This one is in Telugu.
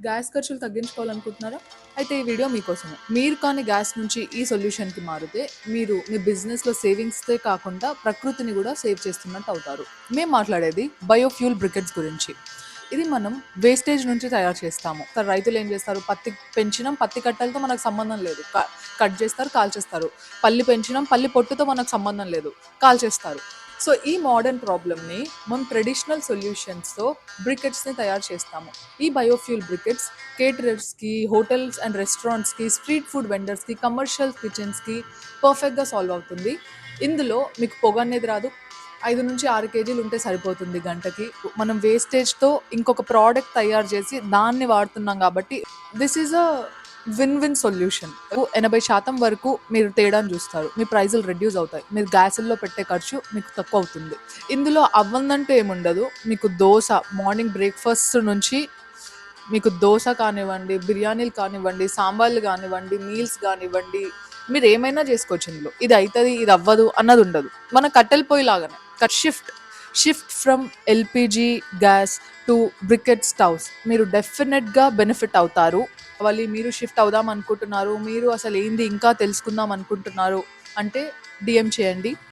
గ్యాస్ ఖర్చులు తగ్గించుకోవాలనుకుంటున్నారా? అయితే ఈ వీడియో మీకోసమే. మీరు కానీ గ్యాస్ నుంచి ఈ సొల్యూషన్‌కి మారితే, మీరు మీ బిజినెస్‌లో సేవింగ్సే కాకుండా ప్రకృతిని గూడా సేవ్ చేస్తున్నట్టు అవుతారు. మేము మాట్లాడేది బయోఫ్యూల్ బ్రికెట్స్ గురించి. ఇది మనం వేస్టేజ్ నుంచి తయారు చేస్తాము. రైతులు ఏం చేస్తారు? పత్తి పెంచినాం, పత్తి కట్టలతో మనకు సంబంధం లేదు. కట్ చేస్తారు, కాల్చేస్తారు. పల్లి పెంచినాం, పల్లి పొట్టుతో మనకు సంబంధం లేదు. కాల్చేస్తారు. సో, ఈ మోడర్న్ ప్రాబ్లమ్‌ని మనం ట్రెడిషనల్ సొల్యూషన్స్‌తో బ్రికెట్స్‌ని తయారు చేస్తాము. ఈ బయోఫ్యూల్ బ్రికెట్స్ కేటరర్స్‌కి, హోటల్స్ అండ్ రెస్టారెంట్స్‌కి, స్ట్రీట్ ఫుడ్ వెండర్స్‌కి, కమర్షియల్ కిచెన్స్‌కి పర్ఫెక్ట్‌గా సాల్వ్ అవుతుంది. ఇందులో మీకు పొగ అనేది రాదు. 5-6 కేజీలు ఉంటే సరిపోతుంది గంటకి. మనం వేస్టేజ్‌తో ఇంకొక ప్రోడక్ట్ తయారు చేసి దాన్ని వాడుతున్నాం కాబట్టి this is a win win solution. 80% వరకు మీరు తేడాను చూస్తారు. మీ ప్రైజులు రెడ్యూస్ అవుతాయి. మీరు గ్యాసుల్లో పెట్టే ఖర్చు మీకు తక్కువ అవుతుంది. ఇందులో అవ్వందంటూ ఏముండదు. మీకు దోస మార్నింగ్ బ్రేక్‌ఫాస్ట్ నుంచి మీకు దోస కానివ్వండి, బిర్యానీలు కానివ్వండి, సాంబార్లు కానివ్వండి, మీల్స్ కానివ్వండి, మీరు ఏమైనా చేసుకోవచ్చు ఇందులో. ఇది అయితది, ఇది అవ్వదు అన్నది ఉండదు. మన కట్టెల పొయ్యి లాగానే. Shift from LPG gas to briquette stoves. మీరు డెఫినెట్‌గా బెనిఫిట్ అవుతారు. మీరు షిఫ్ట్ అవుదాం అనుకుంటున్నారు. మీరు అసలు ఏంది ఇంకా తెలుసుకుందాం అనుకుంటున్నారు అంటే డీఎం చేయండి.